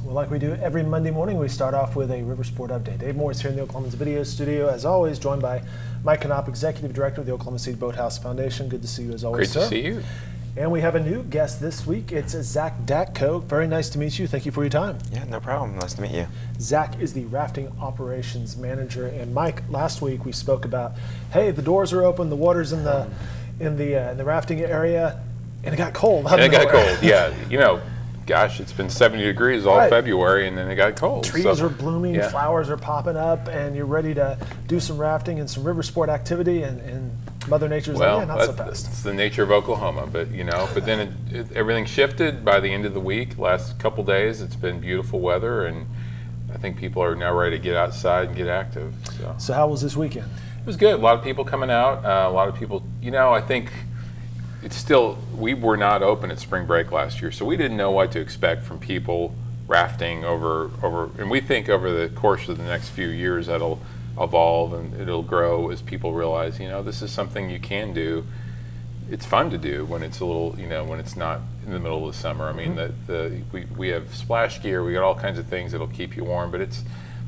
Well, like we do every Monday morning, we start off with a Riversport update. Dave Moore is here in the Oklahoma's video studio, as always, joined by Mike Knopp, Executive Director of the Oklahoma City Boathouse Foundation. Good to see you as always, sir. Great to see you. And we have a new guest this week. It's Zach Datko. Very nice to meet you. Thank you for your time. Yeah, no problem. Nice to meet you. Zach is the Rafting Operations Manager. And Mike, last week we spoke about, hey, the doors are open, the water's in the rafting area, and it got cold. It got cold, yeah. You know, gosh, it's been 70 degrees all February, and then it got cold. Trees are blooming, flowers are popping up, and you're ready to do some rafting and some river sport activity, and Mother Nature's like, yeah, not so fast. It's the nature of Oklahoma, but then everything shifted by the end of the week. Last couple days, it's been beautiful weather, and I think people are now ready to get outside and get active. So how was this weekend? It was good. A lot of people coming out. A lot of people, I think it's still, we were not open at spring break last year, so we didn't know what to expect from people rafting over, and we think over the course of the next few years that'll evolve and it'll grow as people realize, this is something you can do. It's fun to do when it's a little, when it's not in the middle of the summer. I mean, we have splash gear, we got all kinds of things that'll keep you warm, but it's,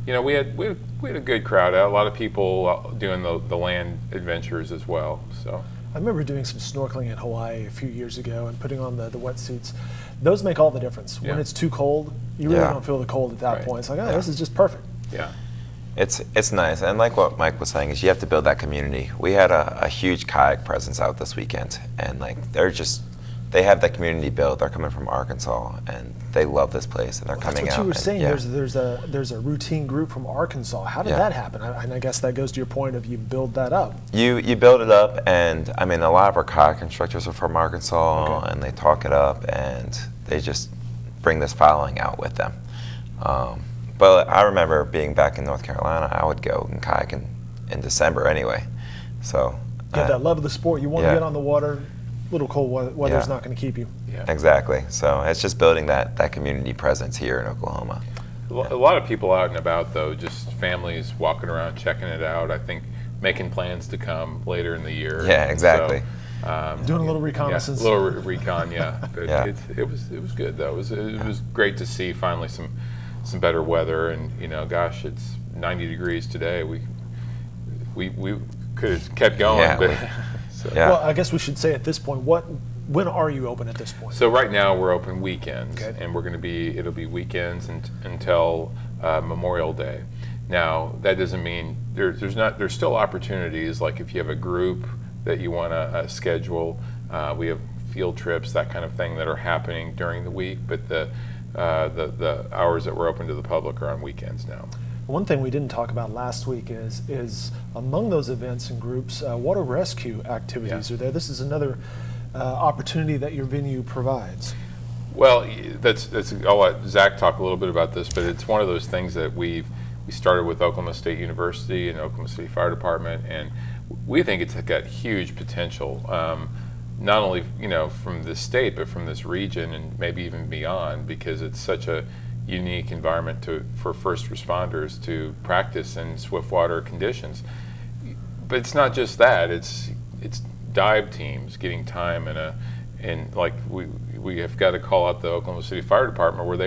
we had a good crowd out, a lot of people doing the land adventures as well, so. I remember doing some snorkeling in Hawaii a few years ago and putting on the wetsuits. Those make all the difference. Yeah. When it's too cold, you really don't feel the cold at that point. It's like, this is just perfect. Yeah. It's nice, and like what Mike was saying, is you have to build that community. We had a huge kayak presence out this weekend, and they have that community built. They're coming from Arkansas, and they love this place, and they're coming out. That's what you were saying. There's a routine group from Arkansas. How did that happen? And I guess that goes to your point of you build that up. You build it up, and I mean, a lot of our kayak instructors are from Arkansas, and they talk it up, and they just bring this following out with them. But I remember being back in North Carolina, I would go and kayak in December anyway. So you have that love of the sport. You want to get on the water. Little cold weather's not going to keep you. Yeah. Exactly. So it's just building that community presence here in Oklahoma. A lot of people out and about, though, just families walking around checking it out. I think making plans to come later in the year. Yeah, exactly. So, doing a little reconnaissance. A little recon, yeah. But it was good though. It was great to see finally some better weather, and gosh, it's 90 degrees today. We could have kept going, but. Well, I guess we should say at this point, when are you open at this point? So right now we're open weekends, and it'll be weekends until Memorial Day. Now that doesn't mean there's still opportunities, like if you have a group that you want to schedule, we have field trips, that kind of thing, that are happening during the week, but the hours that we're open to the public are on weekends now. One thing we didn't talk about last week is among those events and groups, water rescue activities are there. This is another opportunity that your venue provides. Well, I'll let Zach talk a little bit about this, but it's one of those things that we started with Oklahoma State University and Oklahoma City Fire Department, and we think it's got huge potential, not only from this state, but from this region and maybe even beyond, because it's such a unique environment for first responders to practice in swift water conditions. But it's not just that. It's dive teams getting time and like we have got to call out the Oklahoma City Fire Department, where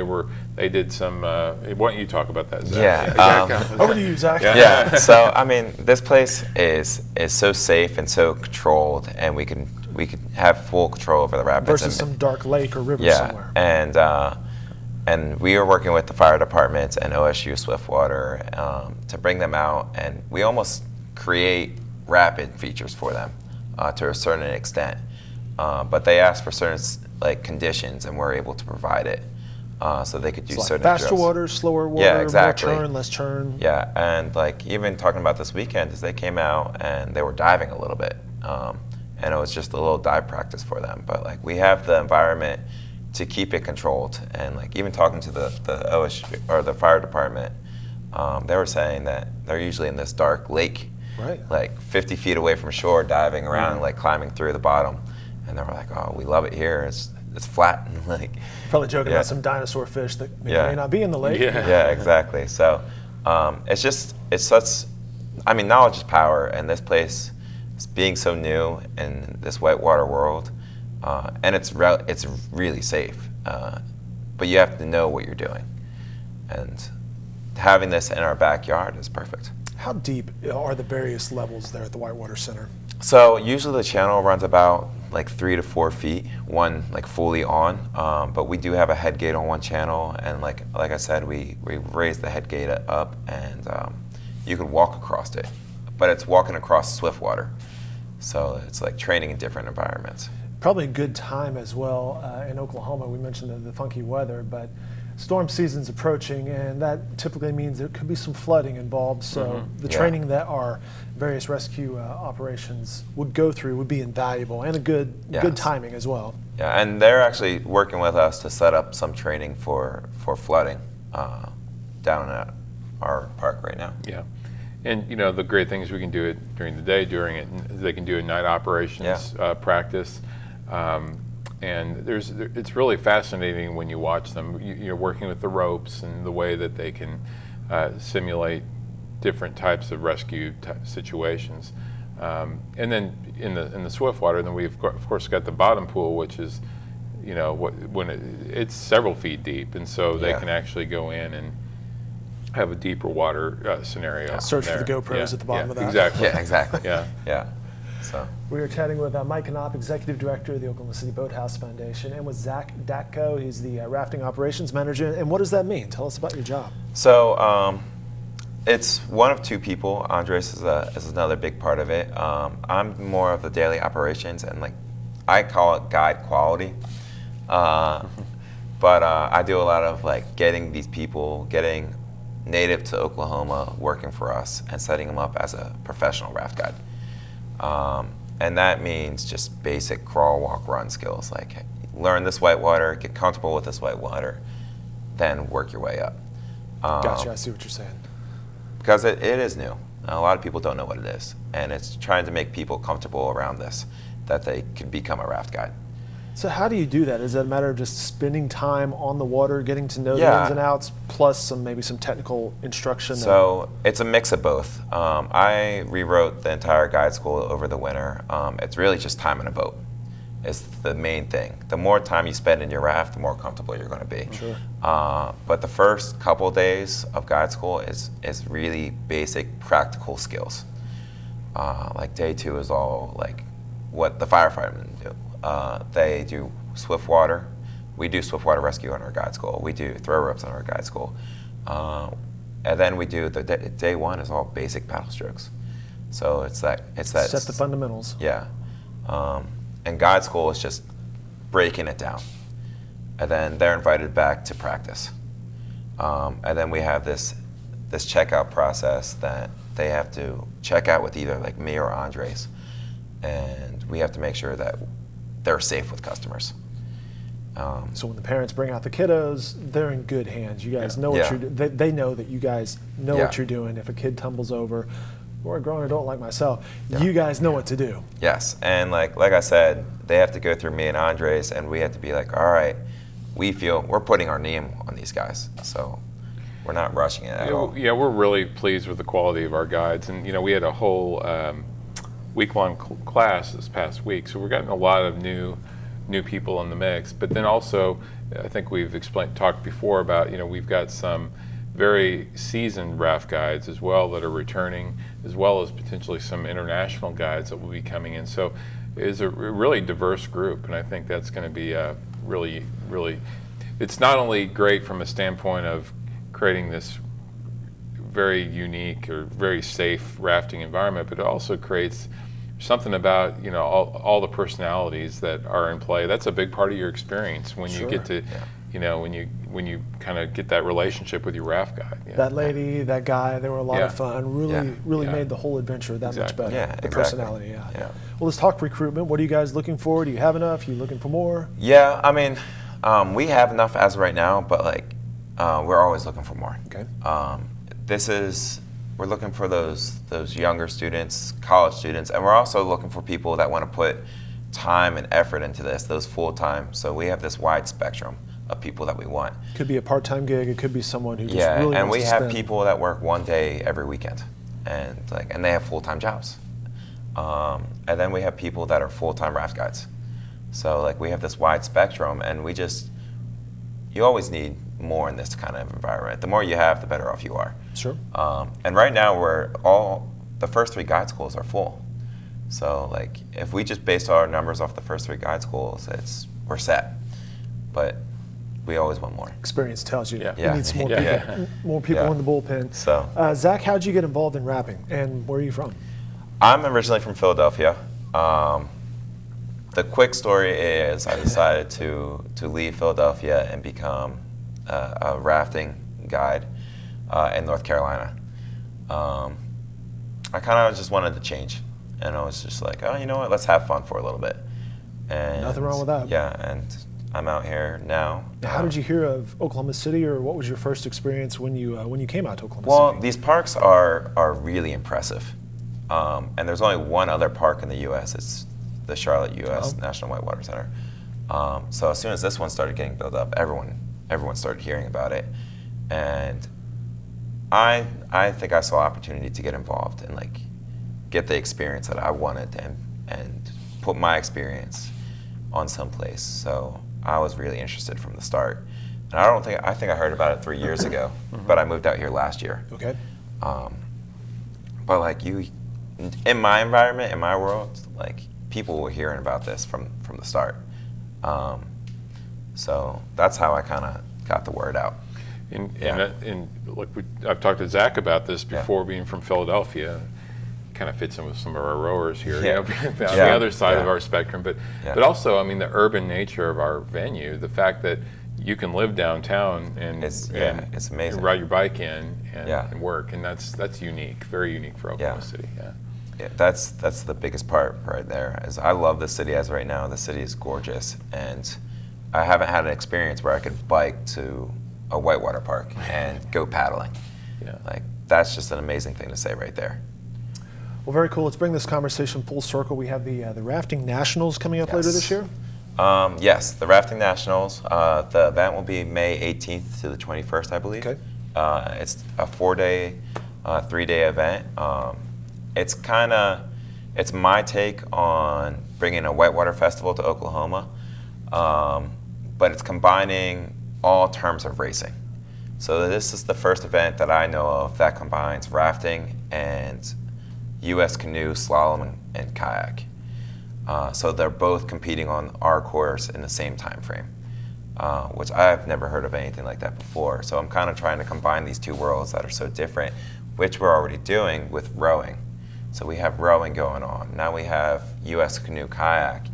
they did some. Why don't you talk about that, Zach? Yeah. Over to you, Zach. Yeah. So I mean, this place is so safe and so controlled, and we can have full control over the rapids. Versus some dark lake or river somewhere. And we are working with the fire department and OSU Swiftwater to bring them out, and we almost create rapid features for them to a certain extent. But they ask for certain conditions, and we're able to provide it, so they could do certain faster drills. Water, slower water, exactly. More churn, less churn. Yeah, and even talking about this weekend, is they came out and they were diving a little bit, and it was just a little dive practice for them. But we have the environment to keep it controlled, and even talking to the OSU or the fire department, they were saying that they're usually in this dark lake, 50 feet away from shore, diving around, climbing through the bottom, and they were like, "Oh, we love it here. It's flat and Probably joking about some dinosaur fish that may not be in the lake. Yeah, exactly. So it's such. I mean, knowledge is power, and this place, being so new in this whitewater world. And it's really safe, but you have to know what you're doing. And having this in our backyard is perfect. How deep are the various levels there at the Whitewater Center? So usually the channel runs about like 3 to 4 feet, one like fully on, but we do have a head gate on one channel, and like I said, we raised the head gate up, and you could walk across it, but it's walking across swift water, so it's like training in different environments. Probably a good time as well in Oklahoma. We mentioned the funky weather, but storm season's approaching, and that typically means there could be some flooding involved. So the training that our various rescue operations would go through would be invaluable, and a good timing as well. Yeah, and they're actually working with us to set up some training for flooding down at our park right now. Yeah. And the great thing is we can do it during the day. During it, they can do a night operations practice. And it's really fascinating when you watch them. You're working with the ropes and the way that they can simulate different types of rescue situations. And then in the swift water, then we've of course got the bottom pool, which is, it's several feet deep, and so they can actually go in and have a deeper water scenario. Search for the GoPros at the bottom of that. Exactly. Yeah, exactly. Yeah. So We are chatting with Mike Knopp, Executive Director of the Oklahoma City Boathouse Foundation, and with Zach Datko. He's the Rafting Operations Manager. And what does that mean? Tell us about your job. So it's one of two people. Andres is another big part of it. I'm more of the daily operations, and I call it guide quality. But I do a lot of getting these people, getting native to Oklahoma, working for us, and setting them up as a professional raft guide. And that means just basic crawl, walk, run skills. Learn this whitewater, get comfortable with this whitewater, then work your way up. Gotcha, I see what you're saying. Because it is new. A lot of people don't know what it is. And it's trying to make people comfortable around this, that they can become a raft guide. So how do you do that? Is that a matter of just spending time on the water, getting to know the ins and outs, plus maybe some technical instruction? So it's a mix of both. I rewrote the entire guide school over the winter. It's really just time in a boat is the main thing. The more time you spend in your raft, the more comfortable you're going to be. Sure. But the first couple days of guide school is really basic practical skills. Day 2 is all what the firefightermen do. They do swift water. We do swift water rescue on our guide school. We do throw ropes on our guide school. And then we do day 1 is all basic paddle strokes. So it's that set the fundamentals. Yeah. And guide school is just breaking it down. And then they're invited back to practice. And then we have this checkout process that they have to check out with either me or Andres. And we have to make sure that they're safe with customers. So when the parents bring out the kiddos, they're in good hands. You guys know what you're doing. They know that you guys know what you're doing. If a kid tumbles over, or a grown adult like myself, you guys know what to do. Yes, and like I said, they have to go through me and Andres, and we have to be all right, we feel we're putting our name on these guys, so we're not rushing it at all. Yeah, we're really pleased with the quality of our guides, and we had a whole week-long class this past week, so we're getting a lot of new people in the mix. But then also, I think we've talked before about we've got some very seasoned raft guides as well that are returning, as well as potentially some international guides that will be coming in. So it's a really diverse group, and I think that's going to be really, really. It's not only great from a standpoint of creating this very unique or very safe rafting environment, but it also creates something about all the personalities that are in play. That's a big part of your experience when you get to when you kind of get that relationship with your raft guide. That lady, that guy, they were a lot of fun. Really made the whole adventure that much better. Yeah, the personality. Yeah. Well, let's talk recruitment. What are you guys looking for? Do you have enough? Are you looking for more? Yeah, I mean, we have enough as of right now, but we're always looking for more. Okay. We're looking for those younger students, college students, and we're also looking for people that want to put time and effort into this, those full-time. So we have this wide spectrum of people that we want. Could be a part-time gig. It could be someone who just really and wants we to have spend. people that work one day every weekend, and they have full-time jobs. And then we have people that are full-time raft guides. So we have this wide spectrum, and you always need more in this kind of environment. The more you have, the better off you are. Sure. And right now, the first 3 guide schools are full. So like, if we just based our numbers off the first 3 guide schools, we're set. But we always want more. Experience tells you Yeah. you need some more people, more people in the bullpen. So, Zach, how'd you get involved in rapping, and where are you from? I'm originally from Philadelphia. The quick story is I decided to leave Philadelphia and become a rafting guide in North Carolina. I kind of just wanted to change, and I was just like, oh, you know what? Let's have fun for a little bit. And Nothing wrong with that. Yeah, and I'm out here now. Now, how did you hear of Oklahoma City, or what was your first experience when you came out to Oklahoma Well, City? these parks are really impressive, and there's only one other park in the U.S. It's the Charlotte U.S. National Whitewater Center. So as soon as this one started getting built up, everyone started hearing about it, and I think I saw opportunity to get involved and like get the experience that I wanted and put my experience on someplace. So I was really interested from the start. And I think I heard about it 3 years ago, but I moved out here last year. Okay. But like in my environment, in my world, like people were hearing about this from the start. So that's how I kind of got the word out. And look, I've talked to Zach about this before, being from Philadelphia. Kind of fits in with some of our rowers here, Yeah. on the other side of our spectrum. But also, I mean, the urban nature of our venue, the fact that you can live downtown and It's amazing. ride your bike in and work, and that's unique, very unique for Oklahoma City. Yeah, that's the biggest part right there. Is I love the city as right now. The city is gorgeous, and I haven't had an experience where I could bike to a whitewater park and go paddling. Yeah. Like that's just an amazing thing to say right there. Well, very cool. Let's bring this conversation full circle. We have the Rafting Nationals coming up later this year. Yes, the Rafting Nationals. The event will be May 18th to the 21st, I believe. Okay. It's a 4-day, 3-day event. It's my take on bringing a whitewater festival to Oklahoma, but it's combining all terms of racing. So this is the first event that I know of that combines rafting and U.S. canoe, slalom, and kayak. So they're both competing on our course in the same time frame, which I've never heard of anything like that before. So I'm kind of trying to combine these two worlds that are so different, which we're already doing with rowing. So we have rowing going on. Now we have U.S. canoe, kayak.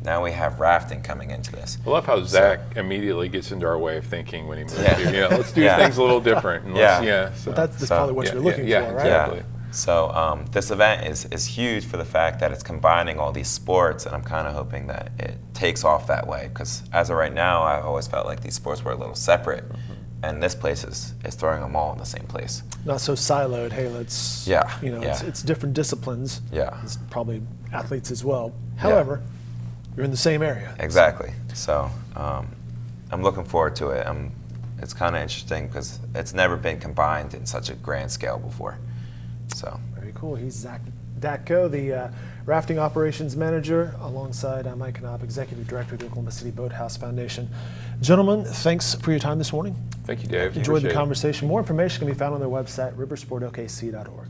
Now we have rafting coming into this. I love how Zach immediately gets into our way of thinking when he moves here. Let's do things a little different. And so that's probably what you're looking for, right? Exactly. So this event is huge for the fact that it's combining all these sports, and I'm kind of hoping that it takes off that way, because as of right now, I've always felt like these sports were a little separate, and this place is throwing them all in the same place. Not so siloed. Hey, let's. It's different disciplines. Yeah. It's probably athletes as well. However, you're in the same area. Exactly. So I'm looking forward to it. It's kind of interesting because it's never been combined in such a grand scale before. So very cool. He's Zach Datko, the rafting operations manager, alongside Mike Knopp, executive director of the Oklahoma City Boathouse Foundation. Gentlemen, thanks for your time this morning. Thank you, Dave. Enjoyed the conversation. More information can be found on their website, riversportokc.org.